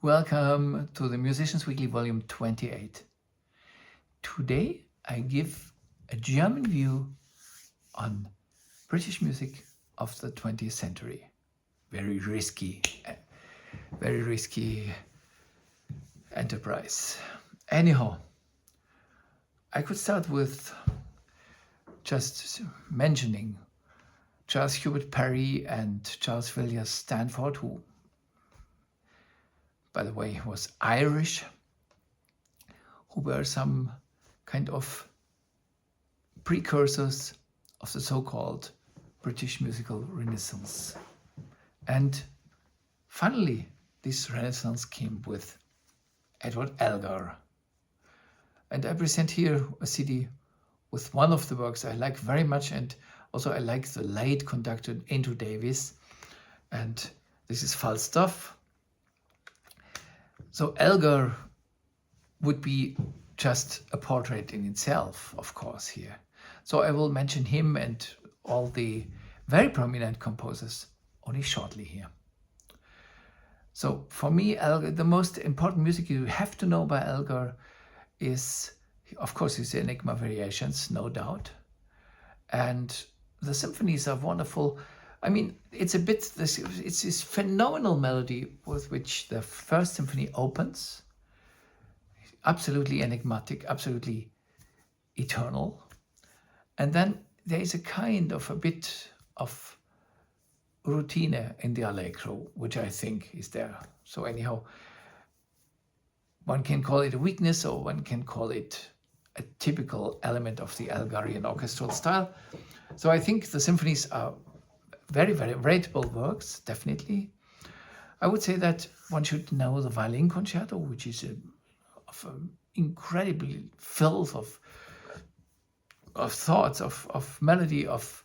Welcome to the Musicians Weekly Volume 28. Today I give a German view on British music of the 20th century. Very risky enterprise. Anyhow, I could start with just mentioning Charles Hubert Parry and Charles Villiers Stanford, who, by the way, was Irish, who were some kind of precursors of the so-called British musical Renaissance. And finally, this Renaissance came with Edward Elgar. And I present here a CD with one of the works I like very much, and also I like the late conductor Andrew Davis. And this is Falstaff. So Elgar would be just a portrait in itself, of course, here. So I will mention him and all the very prominent composers only shortly here. So for me, Elgar, the most important music you have to know by Elgar is, of course, his Enigma variations, no doubt. And the symphonies are wonderful. I mean, it's this phenomenal melody with which the first symphony opens. Absolutely enigmatic, absolutely eternal. And then there is a bit of routine in the allegro, which I think is there. So anyhow, one can call it a weakness, or one can call it a typical element of the Elgarian orchestral style. So I think the symphonies are very, very rateable works, definitely. I would say that one should know the violin concerto, which is of an incredibly filled of thoughts, of melody, of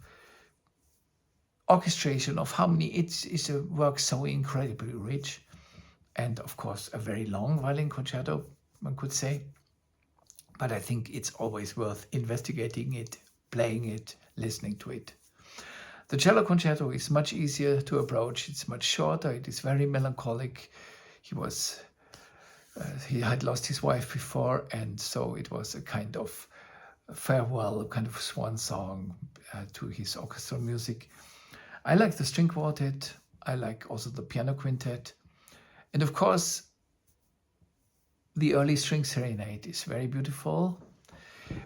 orchestration, of harmony. It's a work so incredibly rich. And of course, a very long violin concerto, one could say. But I think it's always worth investigating it, playing it, listening to it. The cello concerto is much easier to approach. It's much shorter. It is very melancholic. He had lost his wife before, and so it was a kind of farewell, a kind of swan song to his orchestral music. I like the string quartet. I like also the piano quintet. And of course, the early string serenade is very beautiful.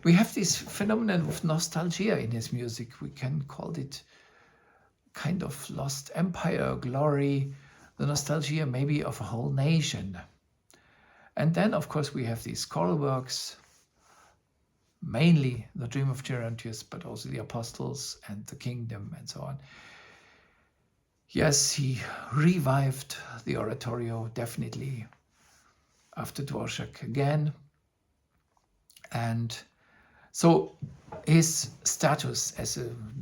We have this phenomenon of nostalgia in his music. We can call it kind of lost empire, glory, the nostalgia maybe of a whole nation. And then, of course, we have these choral works, mainly The Dream of Gerontius, but also The Apostles and The Kingdom and so on. Yes, he revived the oratorio, definitely, after Dvorak again. And so his status as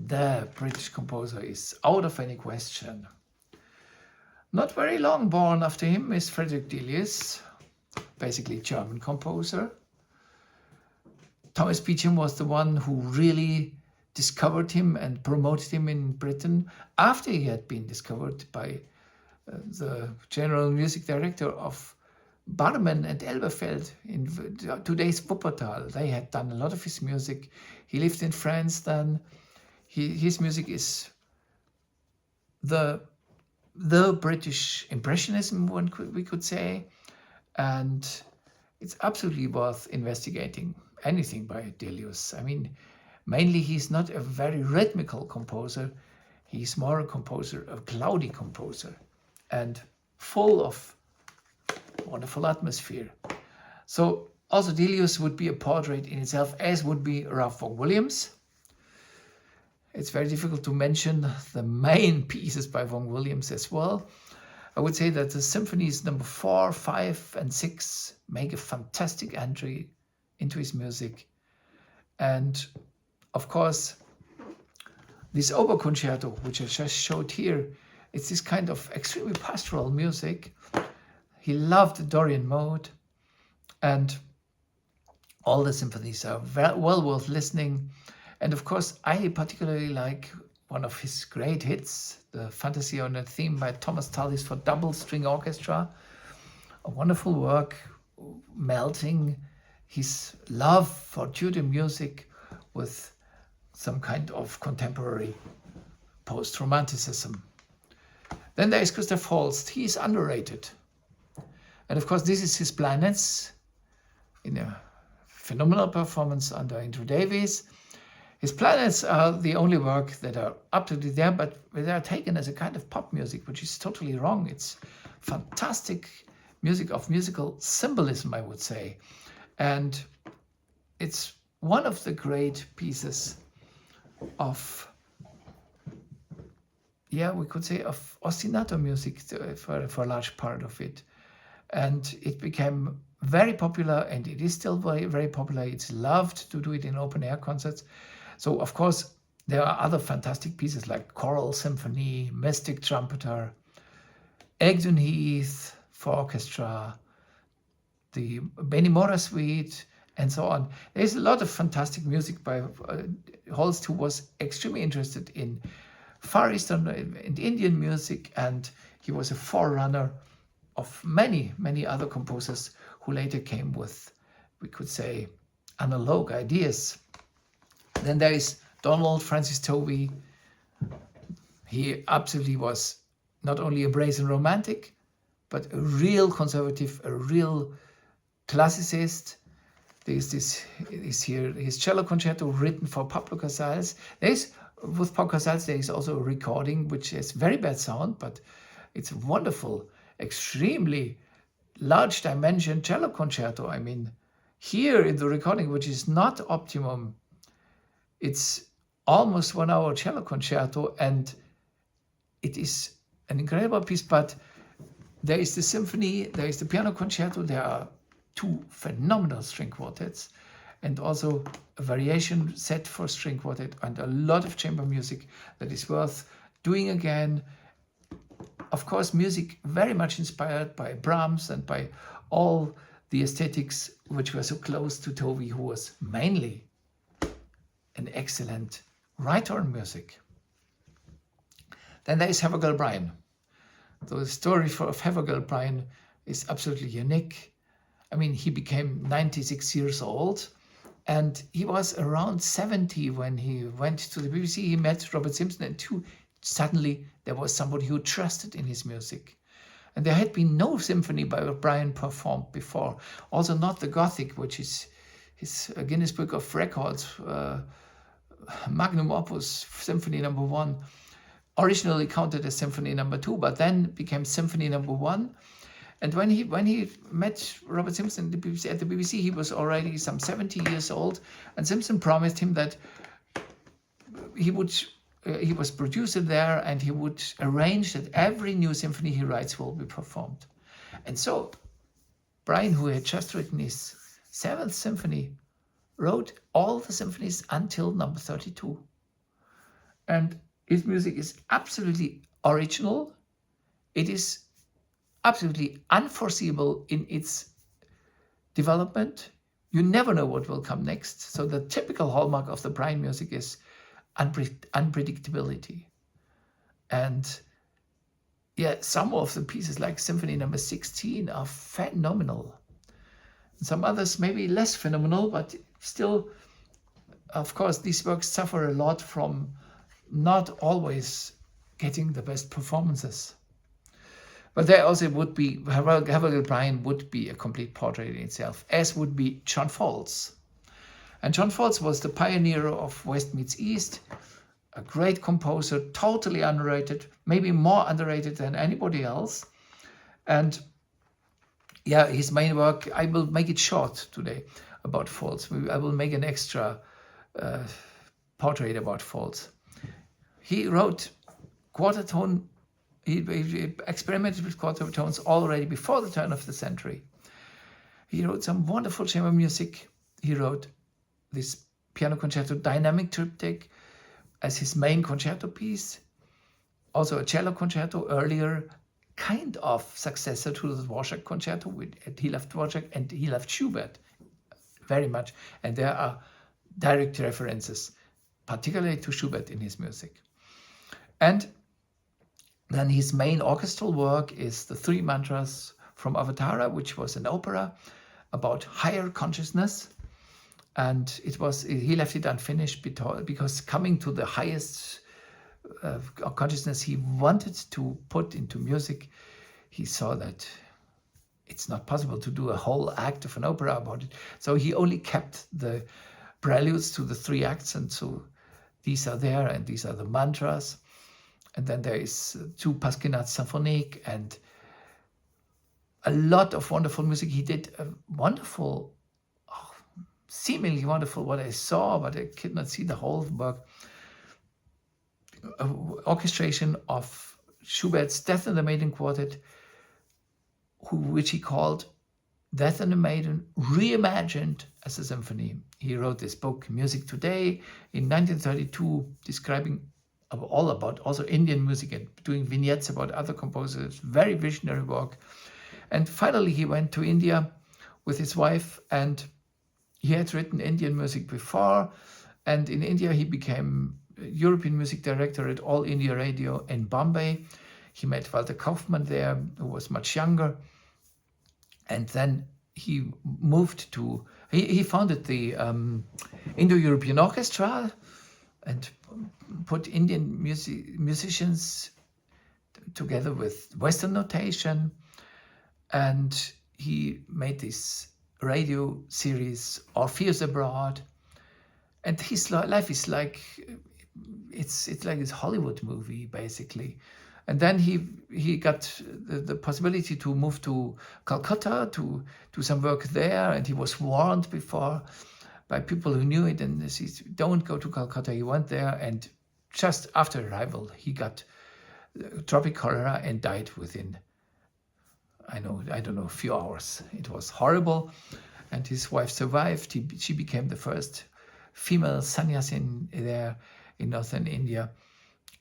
the British composer is out of any question. Not very long born after him is Frederick Delius, basically German composer. Thomas Beecham was the one who really discovered him and promoted him in Britain after he had been discovered by the general music director of Barmen and Elberfeld in today's Wuppertal. They had done a lot of his music. He lived in France then. His music is the British Impressionism, we could say, and it's absolutely worth investigating anything by Delius. I mean, mainly he's not a very rhythmical composer. He's more a composer, a cloudy composer, and full of wonderful atmosphere. So also Delius would be a portrait in itself, as would be Ralph Vaughan Williams. It's very difficult to mention the main pieces by Vaughan Williams as well. I would say that the symphonies number 4, 5, and 6 make a fantastic entry into his music. And of course, this Oboe-concerto, which I just showed here, it's this kind of extremely pastoral music. He loved the Dorian mode, and all the symphonies are well worth listening. And of course, I particularly like one of his great hits, the Fantasy on a Theme by Thomas Tallis for double string orchestra. a wonderful work melting his love for Tudor music with some kind of contemporary post-romanticism. Then there is Gustav Holst. He is underrated. And of course, this is his Planets in a phenomenal performance under Andrew Davies. His Planets are the only work that are absolutely there, but they are taken as a kind of pop music, which is totally wrong. It's fantastic music of musical symbolism, I would say. And it's one of the great pieces of, we could say, of ostinato music for a large part of it. And it became very popular, and it is still very, very popular. It's loved to do it in open air concerts. So, of course, there are other fantastic pieces like Choral Symphony, Mystic Trumpeter, Egdon Heath for orchestra, the Benimora Suite, and so on. There's a lot of fantastic music by Holst, who was extremely interested in Far Eastern and Indian music, and he was a forerunner of many, many other composers who later came with, we could say, analog ideas. Then there is Donald Francis Tovey. He absolutely was not only a brazen romantic, but a real conservative, a real classicist. There's here his cello concerto written for Pablo Casals. With Pablo Casals, there is also a recording which has very bad sound, but it's wonderful, extremely large dimension cello concerto. I mean, here in the recording, which is not optimum, it's almost 1 hour cello concerto, and it is an incredible piece. But there is the symphony, there is the piano concerto, there are 2 phenomenal string quartets, and also a variation set for string quartet, and a lot of chamber music that is worth doing again. Of course, music very much inspired by Brahms and by all the aesthetics which were so close to Tovey, who was mainly an excellent writer on music. Then there is Havergal Brian. The story of Havergal Brian is absolutely unique. I mean, he became 96 years old, and he was around 70 when he went to the BBC. He met Robert Simpson, and suddenly there was somebody who trusted in his music. And there had been no symphony by Brian performed before. Also not the Gothic, which is his Guinness Book of Records, magnum opus, Symphony No. 1, originally counted as Symphony No. 2, but then became Symphony No. 1. And when he met Robert Simpson at the BBC, he was already some 70 years old, and Simpson promised him that he was producer there, and he would arrange that every new symphony he writes will be performed. And so Brian, who had just written his 7th symphony, wrote all the symphonies until number 32. And his music is absolutely original. It is absolutely unforeseeable in its development. You never know what will come next. So the typical hallmark of the Brian music is unpredictability. And some of the pieces like Symphony No. 16 are phenomenal. And some others maybe less phenomenal, but still, of course, these works suffer a lot from not always getting the best performances. But there also would be, Havergal Brian would be a complete portrait in itself, as would be John Fowles. And John Fowles was the pioneer of West meets East, a great composer, totally underrated, maybe more underrated than anybody else. And his main work, I will make it short today about Fowles. I will make an extra portrait about Fowles. He wrote quarter tone. He experimented with quarter tones already before the turn of the century. He wrote some wonderful chamber music. He wrote this piano concerto Dynamic Triptych as his main concerto piece. Also a cello concerto earlier, kind of successor to the Dvorak concerto. He loved Dvorak and he loved Schubert very much. And there are direct references, particularly to Schubert in his music. And then his main orchestral work is the 3 mantras from Avatara, which was an opera about higher consciousness. And he left it unfinished because coming to the highest consciousness he wanted to put into music, he saw that it's not possible to do a whole act of an opera about it. So he only kept the preludes to the 3 acts, and so these are there, and these are the mantras. And then there is 2 Pasquinades symphoniques and a lot of wonderful music. He did a wonderful, seemingly wonderful, what I saw, but I could not see the whole work, orchestration of Schubert's Death and the Maiden Quartet, which he called Death and the Maiden reimagined as a symphony. He wrote this book, Music Today, in 1932, describing all about also Indian music and doing vignettes about other composers, very visionary work. And finally he went to India with his wife, and he had written Indian music before, and in India he became European music director at All India Radio in Bombay. He met Walter Kaufmann there, who was much younger. And then he moved to, he founded the Indo-European Orchestra and put Indian musicians together with Western notation. And he made this radio series, Orpheus Abroad. And his life is like, it's like this Hollywood movie, basically. And then he got the possibility to move to Calcutta to do some work there, and he was warned before by people who knew it, and they said, don't go to Calcutta. He went there, and just after arrival, he got tropic cholera and died within, I don't know, a few hours. It was horrible, and his wife survived. She became the first female sannyasin there in northern India.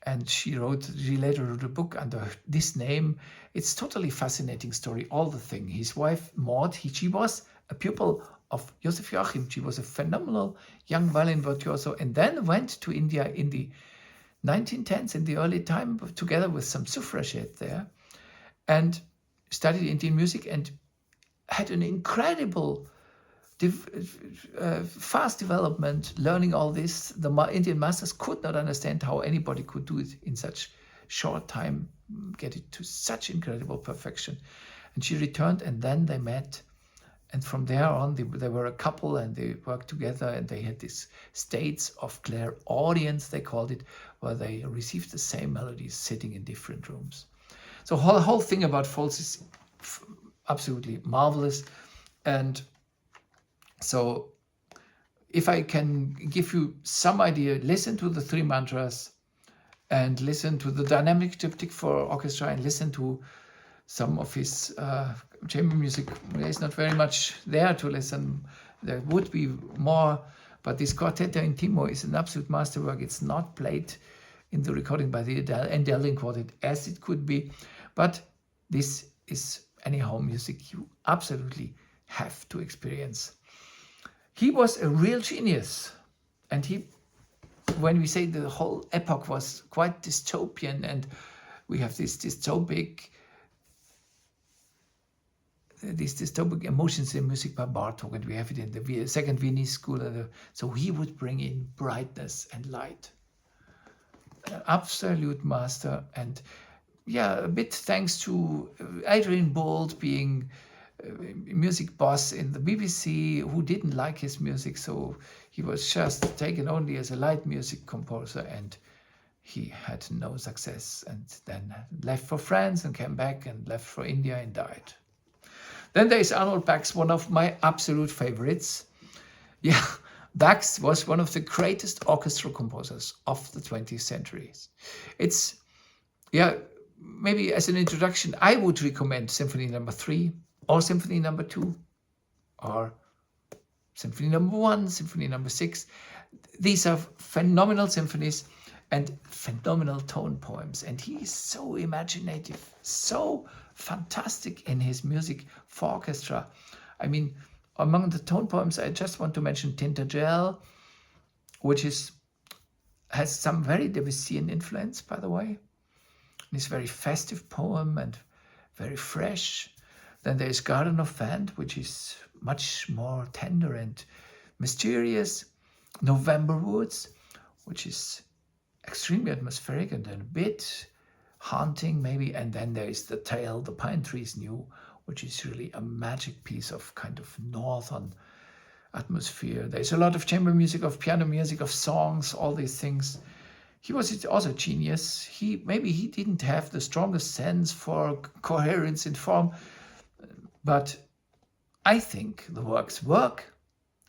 And she later wrote a book under this name. It's totally fascinating story, all the thing. His wife, Maud, she was a pupil of Joseph Joachim. She was a phenomenal young violin virtuoso, and then went to India in the 1910s, in the early time, together with some suffragettes there, and studied Indian music and had an incredible fast development, learning all this. The Indian masters could not understand how anybody could do it in such short time, get it to such incredible perfection. And she returned, and then they met. And from there on, they were a couple, and they worked together, and they had these states of clairaudience, they called it, where they received the same melodies sitting in different rooms. So the whole thing about Folz is absolutely marvelous. And so if I can give you some idea, listen to the 3 mantras and listen to the dynamic diptych for orchestra, and listen to some of his chamber music. There's not very much there to listen. There would be more, but this Quartetto Intimo is an absolute masterwork. It's not played in the recording by the Endelling Quartet as it could be, but this is anyhow music you absolutely have to experience. He was a real genius, and when we say the whole epoch was quite dystopian, and we have these dystopic emotions in music by Bartók, and we have it in the second Viennese school. So he would bring in brightness and light. An absolute master, and yeah, a bit thanks to Adrian Boult being music boss in the BBC, who didn't like his music, so he was just taken only as a light music composer, and he had no success, and then left for France and came back and left for India and died. Then there is Arnold Bax, one of my absolute favorites. Yeah, Bax was one of the greatest orchestral composers of the 20th century. It's, yeah, maybe as an introduction, I would recommend Symphony No. 3, or Symphony No. 2, or Symphony No. 1, Symphony No. 6. These are phenomenal symphonies and phenomenal tone poems. And he is so imaginative, so fantastic in his music for orchestra. I mean, among the tone poems, I just want to mention Tintagel, which has some very Debussyan influence, by the way. It's a very festive poem and very fresh. Then there is Garden of Vent, which is much more tender and mysterious. November Woods, which is extremely atmospheric and then a bit haunting maybe. And then there is The Tale the Pine Trees Knew, which is really a magic piece of kind of northern atmosphere. There's a lot of chamber music, of piano music, of songs, all these things. He was also a genius. Maybe he didn't have the strongest sense for coherence in form, but I think the works work,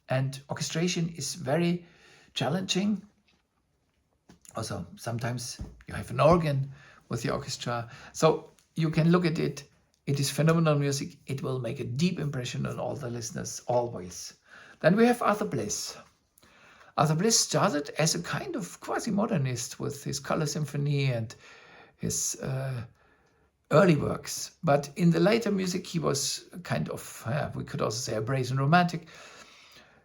and orchestration is very challenging. Also, sometimes you have an organ with the orchestra, so you can look at it. It is phenomenal music. It will make a deep impression on all the listeners, always. Then we have Arthur Bliss. Arthur Bliss started as a kind of quasi-modernist with his Color Symphony and his early works. But in the later music, he was kind of, we could also say, a brazen romantic.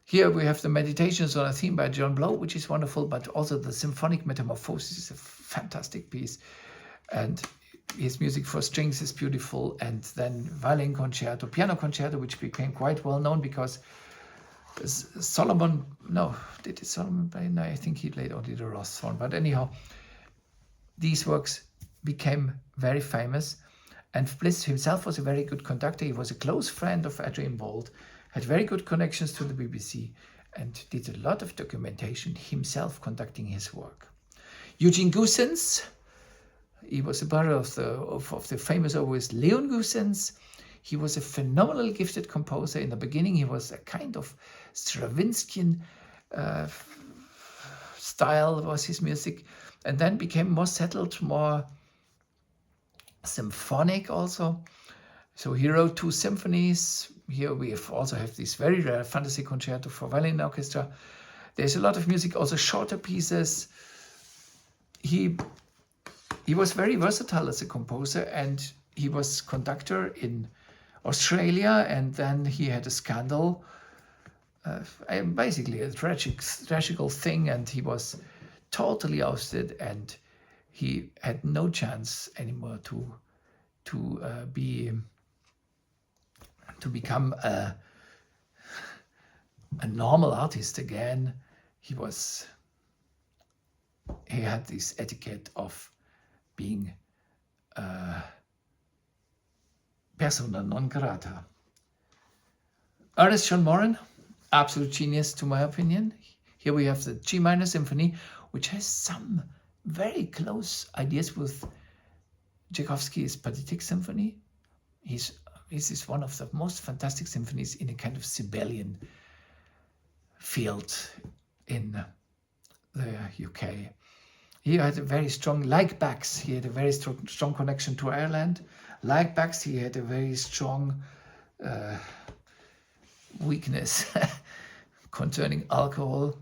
Here we have the Meditations on a Theme by John Blow, which is wonderful, but also the Symphonic Metamorphosis is a fantastic piece. And his music for strings is beautiful. And then Violin Concerto, Piano Concerto, which became quite well known because Solomon, no, did it Solomon play? No, I think he played only the Ross one. But anyhow, these works became very famous. And Bliss himself was a very good conductor. He was a close friend of Adrian Boult, had very good connections to the BBC, and did a lot of documentation himself conducting his work. Eugene Goossens, he was a brother of the famous always Leon Goossens. He was a phenomenally gifted composer. In the beginning, he was a kind of Stravinskian style was his music, and then became more settled, more symphonic also. So he wrote 2 symphonies. Here we also have this very rare Fantasy Concerto for violin orchestra. There's a lot of music, also shorter pieces. He was very versatile as a composer, and he was conductor in Australia, and then he had a scandal, basically a tragical thing, and he was totally ousted, and he had no chance anymore to become a normal artist again. He had this etiquette of being persona non grata. Ernest John Morin, absolute genius to my opinion. Here we have the G minor symphony, which has some very close ideas with Tchaikovsky's Pathetic Symphony. This is one of the most fantastic symphonies in a kind of Sibelian field in the UK. He had a very strong, like Bax, he had a very strong connection to Ireland. Like Bax, he had a very strong weakness concerning alcohol.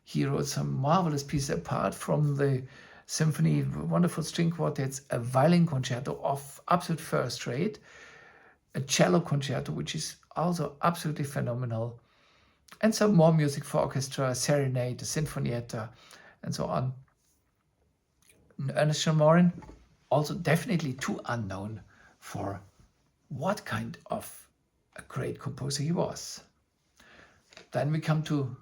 He wrote some marvelous pieces apart from the symphony, wonderful string quartets, a violin concerto of absolute first rate, a cello concerto, which is also absolutely phenomenal, and some more music for orchestra, a serenade, a sinfonietta, and so on. Ernest John Morin, also definitely too unknown for what kind of a great composer he was. Then we come to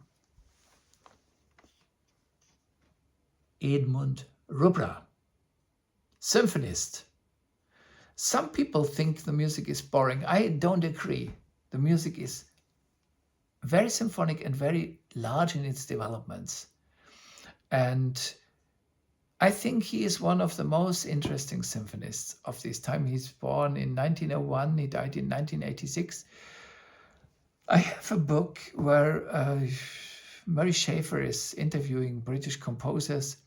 Edmund Rubra, symphonist. Some people think the music is boring. I don't agree. The music is very symphonic and very large in its developments. And I think he is one of the most interesting symphonists of this time. He's born in 1901, he died in 1986. I have a book where Murray Schafer is interviewing British composers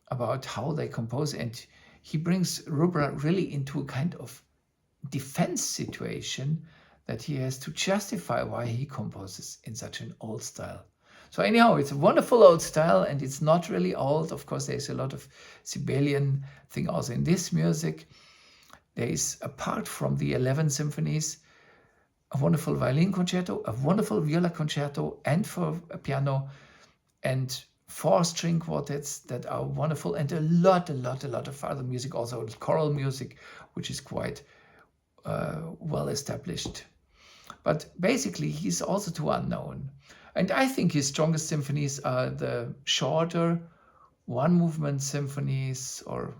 about how they compose, and he brings Rubra really into a kind of defense situation that he has to justify why he composes in such an old style. So anyhow, it's a wonderful old style, and it's not really old. Of course, there's a lot of Sibelian thing also in this music. There is, apart from the 11 symphonies, a wonderful violin concerto, a wonderful viola concerto, and for a piano, and 4 string quartets that are wonderful, and a lot of other music, also choral music, which is quite well established. But basically, he's also too unknown. And I think his strongest symphonies are the shorter one movement symphonies, or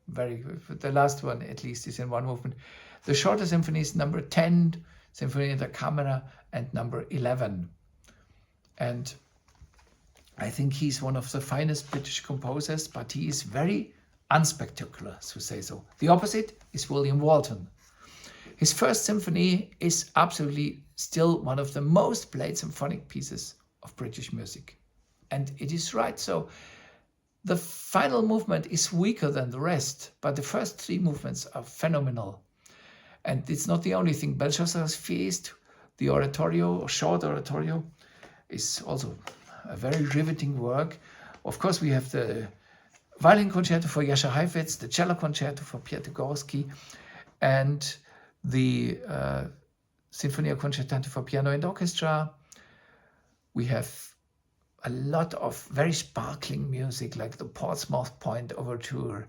the last one at least is in one movement. The shorter symphonies, number 10, Symphony da Camera, and number 11. And I think he's one of the finest British composers, but he is very unspectacular, to say so. The opposite is William Walton. His first symphony is absolutely still one of the most played symphonic pieces of British music. And it is right. So the final movement is weaker than the rest, but the first three movements are phenomenal. And it's not the only thing. Belshazzar's Feast, the oratorio, or short oratorio, is also a very riveting work. Of course, we have the violin concerto for Jascha Heifetz, the cello concerto for Piotr Gorski, and the Sinfonia Concertante for piano and orchestra. We have a lot of very sparkling music, like the Portsmouth Point Overture.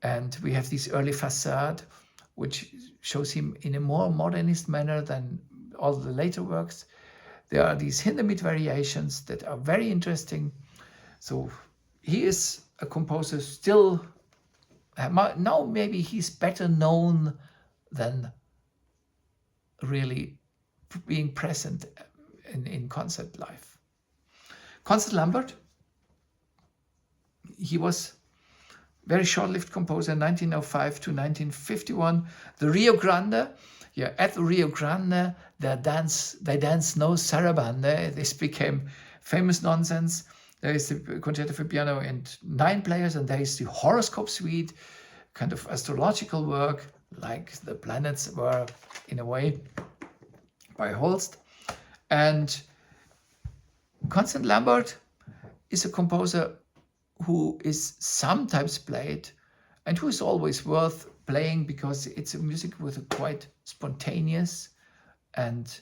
And we have this early Facade, which shows him in a more modernist manner than all the later works. There are these Hindemith variations that are very interesting. So he is a composer still, now maybe he's better known than really being present in concert life. Constant Lambert, he was very short-lived composer, 1905 to 1951. The Rio Grande, at the Rio Grande, they dance no sarabande. This became famous nonsense. There is the concerto for piano and 9 players, and there is the horoscope suite, kind of astrological work, like the planets were in a way by Holst. And Constant Lambert is a composer who is sometimes played and who is always worth playing because it's a music with a quite spontaneous and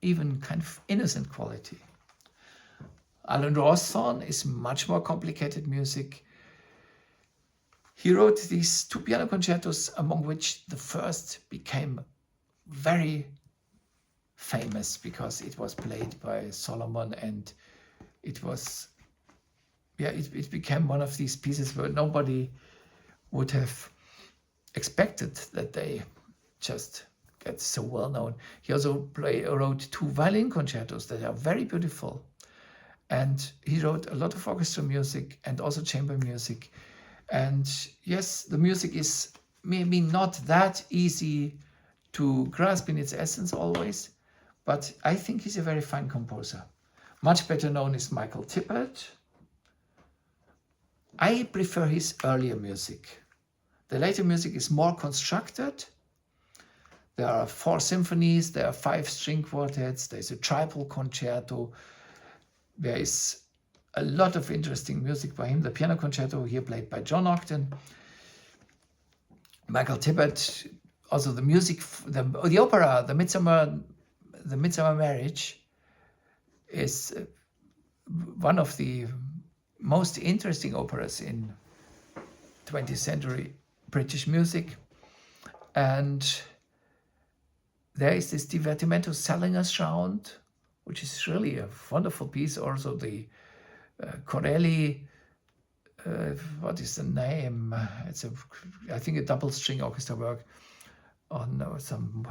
even kind of innocent quality. Alan Rawsthorne is much more complicated music. He wrote these 2 piano concertos, among which the first became very famous because it was played by Solomon, and it was, it became one of these pieces where nobody would have expected that they just get so well known. He also wrote 2 violin concertos that are very beautiful. And he wrote a lot of orchestra music and also chamber music. And yes, the music is maybe not that easy to grasp in its essence always, but I think he's a very fine composer. Much better known is Michael Tippett. I prefer his earlier music. The later music is more constructed. There are 4 symphonies, there are 5 string quartets, there's a tribal concerto. There is a lot of interesting music by him. The piano concerto here played by John Ogden. Michael Tippett, also the music, the opera, the Midsummer Marriage is one of the most interesting operas in 20th century British music. And there is this Divertimento Salinger's Round, which is really a wonderful piece. Also the Corelli, what is the name? It's I think a double string orchestra work on some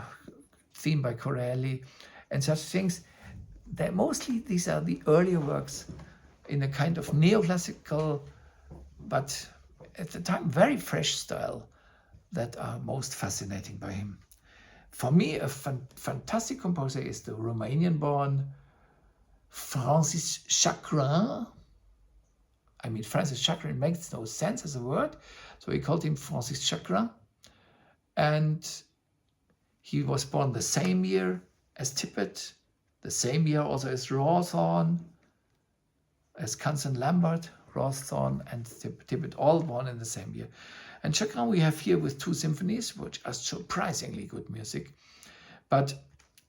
theme by Corelli and such things. Mostly these are the earlier works in a kind of neoclassical, but at the time very fresh style that are most fascinating by him. For me, a fantastic composer is the Romanian-born Francis Chakrin. I mean, Francis Chakrin makes no sense as a word, so we called him Francis Chakrin. And he was born the same year as Tippett, the same year also as Rawsthorne, as Constant Lambert, Rawsthorne and Tippett, all born in the same year. And Chakrin we have here with 2 symphonies, which are surprisingly good music. But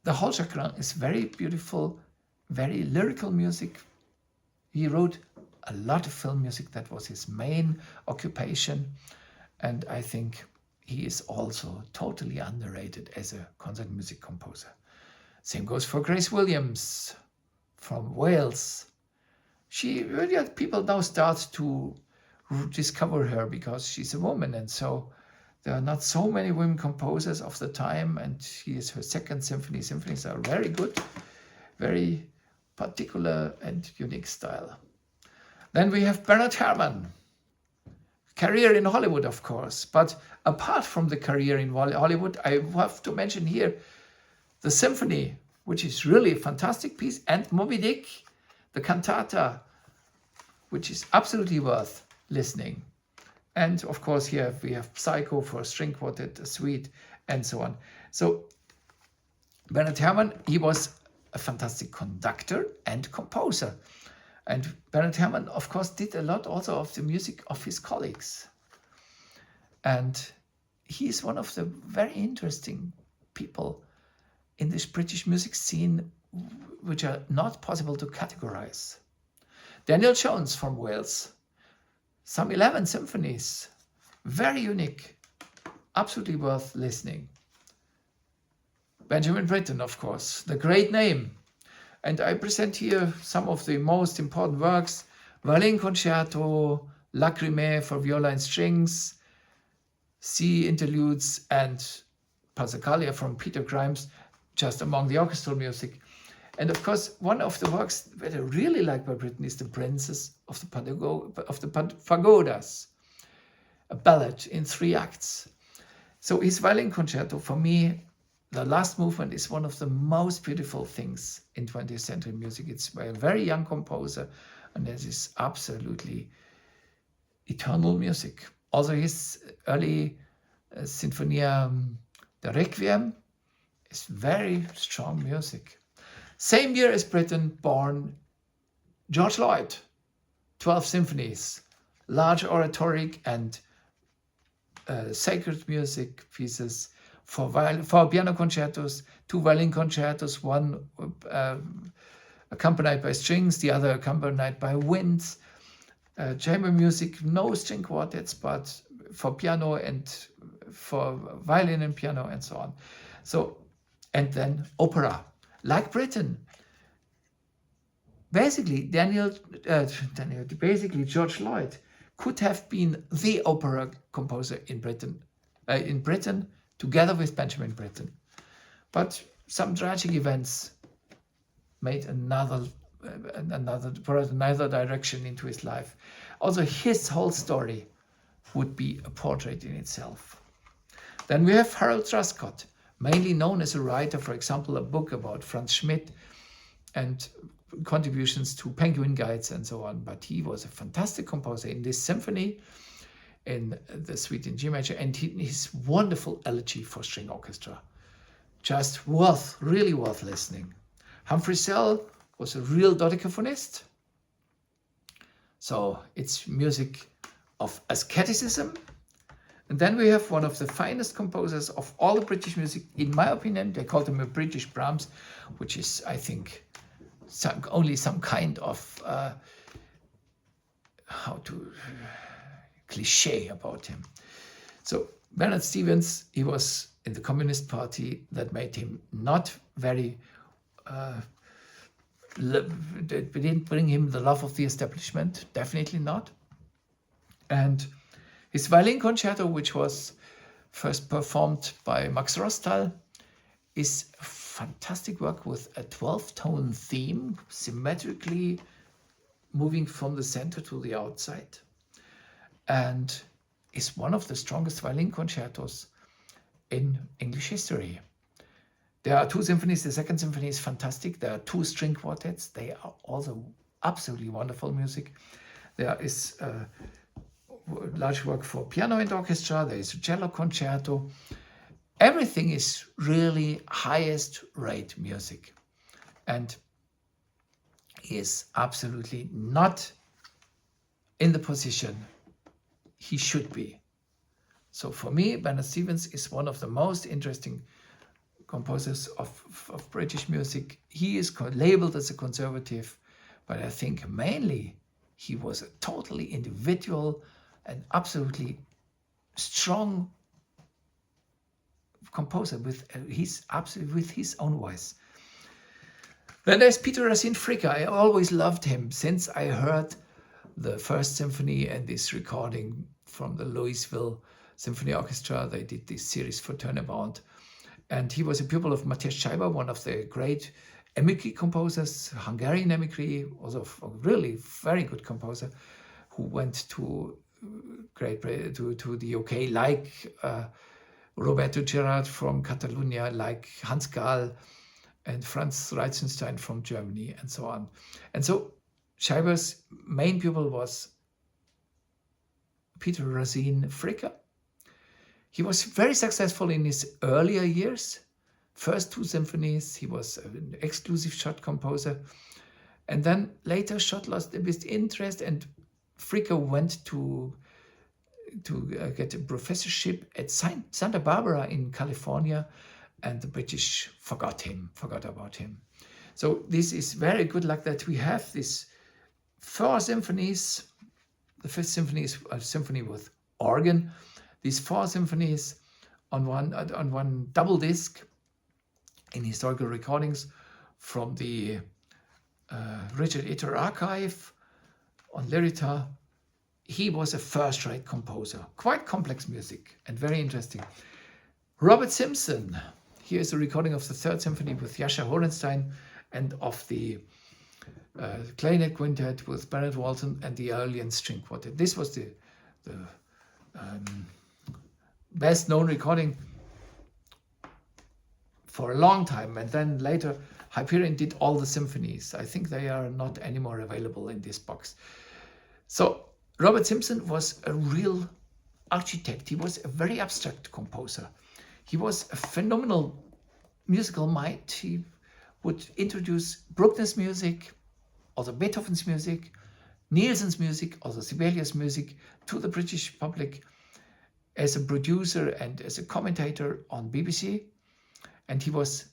the whole Chakrin is very beautiful, very lyrical music. He wrote a lot of film music. That was his main occupation. And I think he is also totally underrated as a concert music composer. Same goes for Grace Williams from Wales. People now start to discover her because she's a woman, and so there are not so many women composers of the time, and she is her second symphony. Symphonies are very good, very particular and unique style. Then we have Bernard Herrmann. Career in Hollywood, of course, but apart from the career in Hollywood, I have to mention here the symphony, which is really a fantastic piece, and Moby Dick, the cantata, which is absolutely worth listening. And of course, here we have Psycho for string quartet, a suite, and so on. So Bernard Herrmann, he was a fantastic conductor and composer. And Bernard Herrmann, of course, did a lot also of the music of his colleagues. And he is one of the very interesting people in this British music scene, which are not possible to categorize. Daniel Jones from Wales, some 11 symphonies, very unique, absolutely worth listening. Benjamin Britten, of course, the great name. And I present here some of the most important works: Violin Concerto, Lacrimae for viola and strings, Sea Interludes, and Passacaglia from Peter Grimes, just among the orchestral music. And of course, one of the works that I really like by Britten is The Princess of the Pagodas, a ballad in 3 acts. So his Violin Concerto, for me, the last movement is one of the most beautiful things in 20th century music. It's by a very young composer, and this is absolutely eternal music. Also his early Sinfonia the Requiem is very strong music. Same year as Britten, born George Lloyd, 12 symphonies, large oratoric and sacred music pieces for piano concertos, 2 violin concertos, one accompanied by strings, the other accompanied by winds, chamber music, no string quartets, but for piano and for violin and piano and so on. So, and then opera. Like Britten, basically George Lloyd could have been the opera composer in Britain, together with Benjamin Britten. But some tragic events made another direction into his life. Also, his whole story would be a portrait in itself. Then we have Harold Truscott, mainly known as a writer, for example, a book about Franz Schmidt and contributions to Penguin Guides and so on. But he was a fantastic composer in this symphony, in the suite in G major, and his wonderful elegy for string orchestra. Just really worth listening. Humphrey Sell was a real dodecaphonist. So it's music of asceticism. And then we have one of the finest composers of all the British music, in my opinion. They called him a British Brahms, which is, I think, only some kind of cliche about him. So Bernard Stevens, he was in the Communist Party. That made him not very, didn't bring him the love of the establishment, definitely not. And his Violin Concerto, which was first performed by Max Rostal, is a fantastic work with a 12-tone theme, symmetrically moving from the center to the outside, and is one of the strongest violin concertos in English history. There are 2 symphonies. The second symphony is fantastic. There are 2 string quartets. They are also absolutely wonderful music. There is large work for piano and orchestra. There is a cello concerto. Everything is really highest rate music, and he is absolutely not in the position he should be. So for me, Bernard Stevens is one of the most interesting composers of British music. He is labeled as a conservative, but I think mainly he was a totally individual and absolutely strong composer with his own voice. Then there's Peter Racine Fricka. I always loved him since I heard the first symphony and this recording from the Louisville Symphony Orchestra. They did this series for Turnabout. And he was a pupil of Matthias Scheiber, one of the great emigre composers, Hungarian emigre, also a really very good composer, who went to to the UK, like Roberto Gerard from Catalonia, like Hans Gall and Franz Reitzenstein from Germany, and so on. And so Scheiber's main pupil was Peter Racine Fricka. He was very successful in his earlier years. First two symphonies, he was an exclusive Schott composer. And then later Schott lost a bit interest, and Fricka went to get a professorship at Santa Barbara in California, and the British forgot about him. So this is very good luck that we have these 4 symphonies. The fifth symphony is a symphony with organ. These 4 symphonies on one double disc in historical recordings from the Richard Etter archive on Lyrita. He was a first-rate composer, quite complex music and very interesting. Robert Simpson, here's a recording of the 3rd symphony with Jascha Horenstein and of the clarinet quintet with Bernard Walton and the Aeolian string quartet. This was the best known recording for a long time, and then later Hyperion did all the symphonies. I think they are not anymore available in this box. So Robert Simpson was a real architect. He was a very abstract composer. He was a phenomenal musical mind. He would introduce Bruckner's music, also Beethoven's music, Nielsen's music, also Sibelius' music to the British public as a producer and as a commentator on BBC. And he was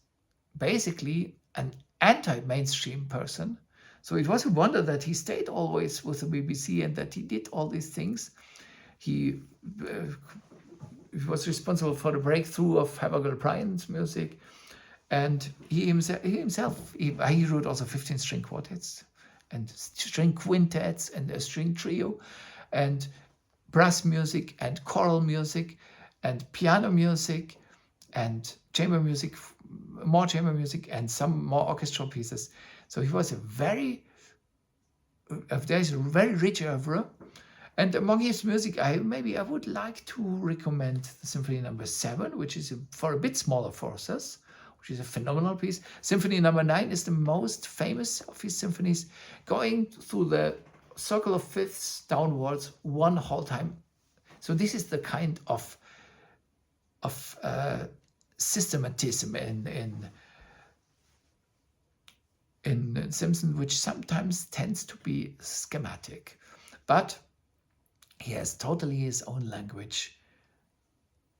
basically an anti-mainstream person. So it was a wonder that he stayed always with the BBC and that he did all these things. He was responsible for the breakthrough of Havergal Bryant's music. And he himself wrote also 15 string quartets and string quintets and a string trio and brass music and choral music and piano music and chamber music, more chamber music and some more orchestral pieces. So he was there's a very rich oeuvre. And among his music, I would like to recommend the Symphony No. 7, which is for a bit smaller forces, which is a phenomenal piece. Symphony No. 9 is the most famous of his symphonies, going through the circle of fifths downwards one whole time. So this is the kind of systematism in Simpson, which sometimes tends to be schematic, but he has totally his own language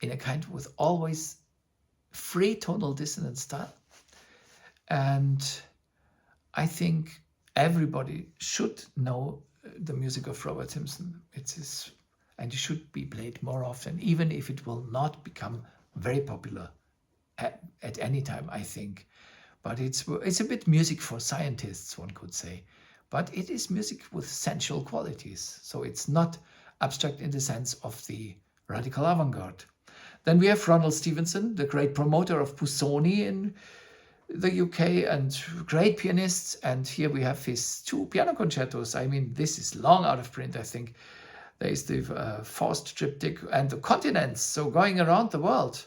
in a kind with always free tonal dissonance style. And I think everybody should know the music of Robert Simpson. And it should be played more often, even if it will not become very popular at any time, I think. But it's a bit music for scientists, one could say. But it is music with sensual qualities. So it's not abstract in the sense of the radical avant-garde. Then we have Ronald Stevenson, the great promoter of Busoni in the UK and great pianists. And here we have his 2 piano concertos. I mean, this is long out of print, I think. There is the Faust triptych and the continents, so going around the world.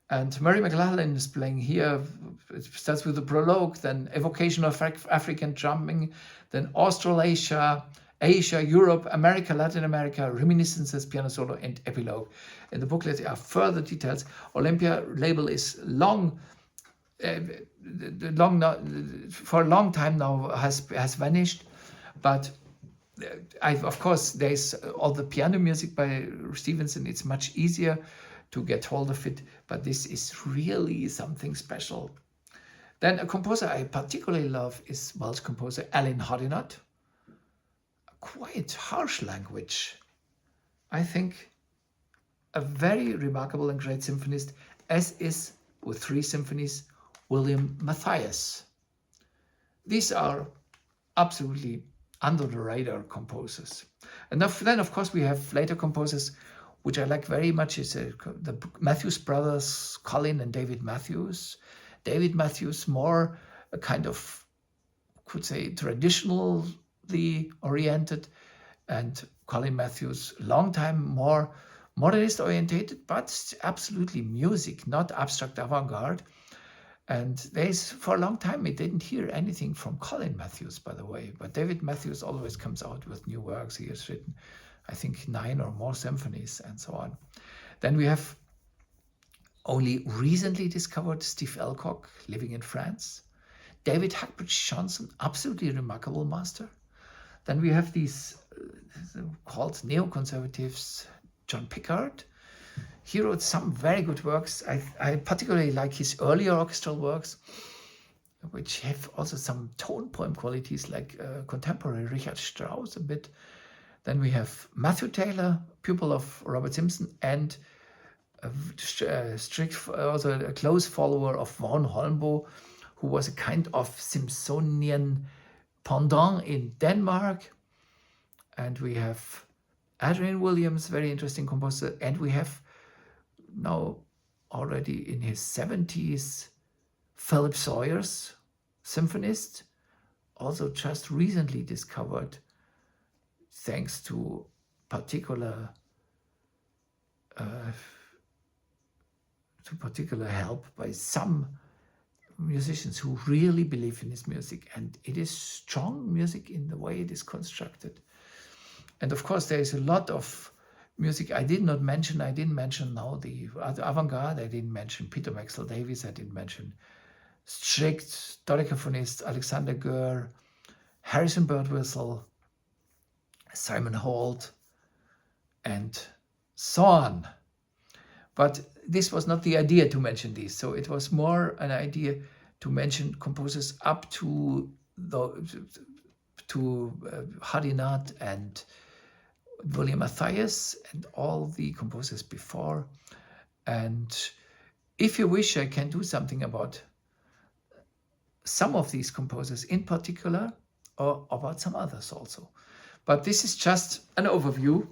And Murray McLachlan is playing here. It starts with the prologue, then evocation of African drumming, then Australasia, Asia, Europe, America, Latin America, reminiscences, piano solo, and epilogue. In the booklet there are further details. Olympia label is long, for a long time now has vanished, but of course, there's all the piano music by Stevenson. It's much easier to get hold of it, but this is really something special. Then a composer I particularly love is Welsh composer Alan Hodinott. Quite harsh language. I think a very remarkable and great symphonist as is with 3 symphonies, William Matthias. These are absolutely under the radar composers. And then, of course, we have later composers, which I like very much, is the Matthews brothers, Colin and David Matthews. David Matthews, more a kind of, could say, traditionally oriented, and Colin Matthews, long time more modernist orientated, but absolutely music, not abstract avant-garde. And for a long time, we didn't hear anything from Colin Matthews, by the way. But David Matthews always comes out with new works. He has written, I think, 9 or more symphonies and so on. Then we have only recently discovered Steve Alcock, living in France. David Hackbridge Johnson, absolutely remarkable master. Then we have these called neoconservatives, John Pickard. He wrote some very good works. I particularly like his earlier orchestral works, which have also some tone poem qualities, like contemporary Richard Strauss a bit. Then we have Matthew Taylor, pupil of Robert Simpson, and also a close follower of Vaughn Holmboe, who was a kind of Simpsonian pendant in Denmark. And we have Adrian Williams, very interesting composer, and we have now already in his 70s, Philip Sawyers, symphonist, also just recently discovered, thanks to particular help by some musicians who really believe in his music. And it is strong music in the way it is constructed. And of course, there is a lot of music I did not mention. I didn't mention now the avant-garde. I didn't mention Peter Maxwell Davies. I didn't mention strict dodecaphonist Alexander Goer, Harrison Birdwhistle, Simon Holt, and so on. But this was not the idea to mention these. So it was more an idea to mention composers up to Hadinat and William Matthias and all the composers before. And if you wish, I can do something about some of these composers in particular, or about some others also. But this is just an overview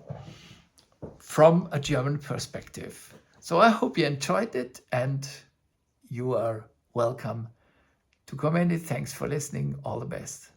from a German perspective. So I hope you enjoyed it, and you are welcome to comment it. Thanks for listening. All the best.